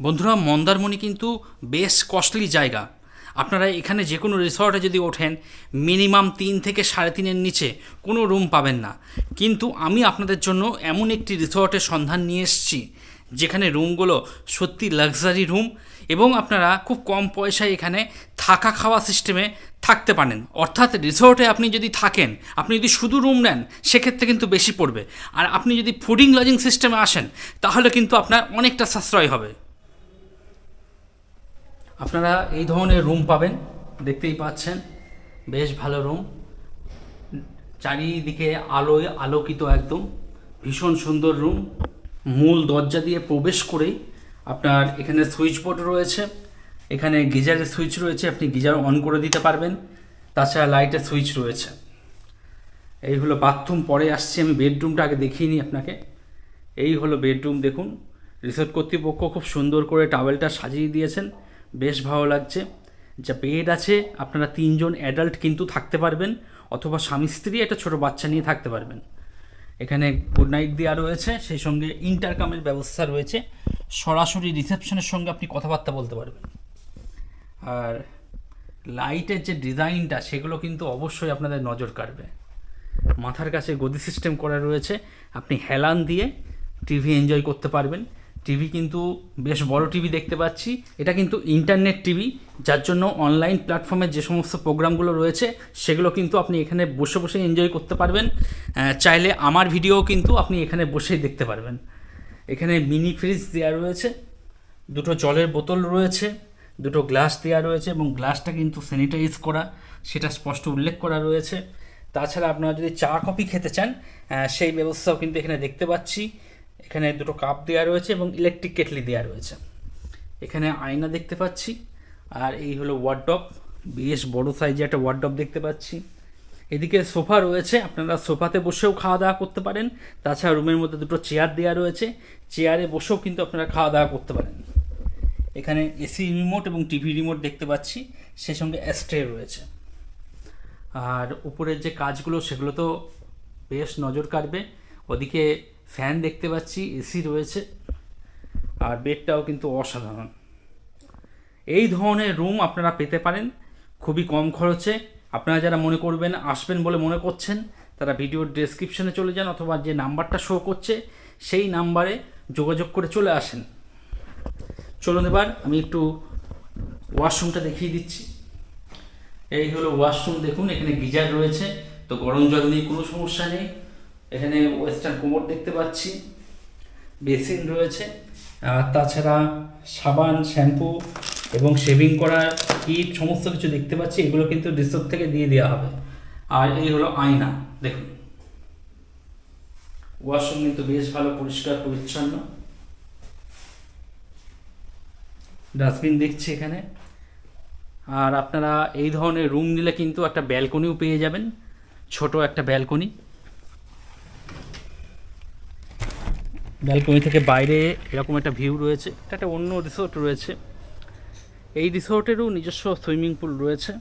বন্ধুরা, মন্দারমণি কিন্তু বেশ কস্টলি জায়গা। আপনারা এখানে যে কোনো রিসর্টে যদি ওঠেন মিনিমাম 3 থেকে 3.5-এর নিচে কোনো রুম পাবেন না। কিন্তু আমি আপনাদের জন্য এমন একটি রিসর্টের সন্ধান নিয়ে এসেছি যেখানে রুমগুলো সত্যি লাক্সারি রুম এবং আপনারা খুব কম পয়সায় এখানে থাকা খাওয়া সিস্টেমে থাকতে পারেন। অর্থাৎ রিসর্টে আপনি যদি থাকেন, আপনি যদি শুধু রুম নেন সেক্ষেত্রে কিন্তু বেশি পড়বে, আর আপনি যদি ফুডিং লজিং সিস্টেমে আসেন তাহলে কিন্তু আপনার অনেকটা সাশ্রয় হবে। আপনারা এই ধরনের রুম পাবেন, দেখতেই পাচ্ছেন বেশ ভালো রুম, চারিদিকে আলোয় আলোকিত, একদম ভীষণ সুন্দর রুম। মূল দরজা দিয়ে প্রবেশ করেই আপনার এখানে সুইচ বোর্ড রয়েছে, এখানে গিজারের সুইচ রয়েছে, আপনি গিজার অন করে দিতে পারবেন। তাছাড়া লাইটের সুইচ রয়েছে। এই হলো বাথরুম, পরে আসছি। আমি বেডরুমটা আগে দেখিয়ে নিই আপনাকে। এই হলো বেডরুম, দেখুন রিসোর্ট কর্তৃপক্ষ খুব সুন্দর করে টাওয়েলটা সাজিয়ে দিয়েছেন, বেশ ভালো লাগছে। যা বেড আছে, আপনারা 3 জন অ্যাডাল্ট কিন্তু থাকতে পারবেন, অথবা স্বামী স্ত্রী একটা ছোট বাচ্চা নিয়ে থাকতে পারবেন। এখানে গুড নাইট দেওয়া রয়েছে, সেই সঙ্গে ইন্টারকামের ব্যবস্থা রয়েছে, সরাসরি রিসেপশনের সঙ্গে আপনি কথাবার্তা বলতে পারবেন। আর লাইটের যে ডিজাইনটা সেগুলো কিন্তু অবশ্যই আপনাদের নজর কাড়বে। মাথার কাছে গদি সিস্টেম করা রয়েছে, আপনি হেলান দিয়ে টিভি এনজয় করতে পারবেন। টিভি কিন্তু বেশ বড় টিভি দেখতে পাচ্ছি, এটা কিন্তু ইন্টারনেট টিভি, যার জন্য অনলাইন প্ল্যাটফর্মের যে সমস্ত প্রোগ্রামগুলো রয়েছে সেগুলো কিন্তু আপনি এখানে বসে বসে এনজয় করতে পারবেন। চাইলে আমার ভিডিও কিন্তু আপনি এখানে বসেই দেখতে পারবেন। এখানে মিনি ফ্রিজ দেওয়া রয়েছে, 2টো জলের বোতল রয়েছে, 2টো গ্লাস দেওয়া রয়েছে এবং গ্লাসটা কিন্তু স্যানিটাইজ করা, সেটা স্পষ্ট উল্লেখ করা রয়েছে। তাছাড়া আপনারা যদি চা কফি খেতে চান সেই ব্যবস্থাও কিন্তু এখানে দেখতে পাচ্ছি। এখানে 2টো কাপ দেওয়া রয়েছে এবং ইলেকট্রিক কেটলি দেওয়া রয়েছে। এখানে আয়না দেখতে পাচ্ছি, আর এই হলো ওয়ার্ডরোব, বেশ বড় সাইজে একটা ওয়ার্ডরোব দেখতে পাচ্ছি। এদিকে সোফা রয়েছে, আপনারা সোফাতে বসেও খাওয়া দাওয়া করতে পারেন। তাছাড়া রুমের মধ্যে 2টো চেয়ার দেওয়া রয়েছে, চেয়ারে বসেও কিন্তু আপনারা খাওয়া দাওয়া করতে পারেন। এখানে এসি রিমোট এবং টিভি রিমোট দেখতে পাচ্ছি, সেই সঙ্গে অ্যাস্ট্রে রয়েছে। আর উপরের যে কাজগুলো সেগুলো তো বেশ নজর কাড়বে। ওদিকে ফ্যান দেখতে পাচ্ছি, এসি রয়েছে, আর বেডটাও কিন্তু অসাধারণ। এই ধরনের রুম আপনারা পেতে পারেন খুবই কম খরচে। আপনারা যারা মনে করবেন আসবেন বলে মনে করছেন, তারা ভিডিওর ডেসক্রিপশনে চলে যান, অথবা যে নাম্বারটা শো করছে সেই নাম্বারে যোগাযোগ করে চলে আসেন। চলুন এবার আমি একটু ওয়াশরুমটা দেখিয়ে দিচ্ছি। এই হলো ওয়াশরুম, দেখুন এখানে গিজার রয়েছে, তো গরম জল নিয়ে কোনো সমস্যা নেই। এখানে ওয়েস্টার্ন কোমোড দেখতে পাচ্ছি, বেসিন রয়েছে, আর তাছাড়া সাবান, শ্যাম্পু এবং শেভিং করার কিট সমস্ত কিছু দেখতে পাচ্ছি। এগুলো কিন্তু রিসোর্ট থেকে দিয়ে দেওয়া হবে। আর এই হলো আয়না, দেখুন ওয়াশরুম কিন্তু বেশ ভালো পরিষ্কার পরিচ্ছন্ন। ডাস্টবিন দেখছি এখানে। আর আপনারা এই ধরনের রুম নিলে কিন্তু একটা ব্যালকনিও পেয়ে যাবেন, ছোট একটা ব্যালকনি। ব্যালকনি থেকে বাইরে এরকম একটা ভিউ রয়েছে। এটা একটা অন্য রিসোর্ট রয়েছে, এই রিসোর্টেরও নিজস্ব সুইমিং পুল রয়েছে।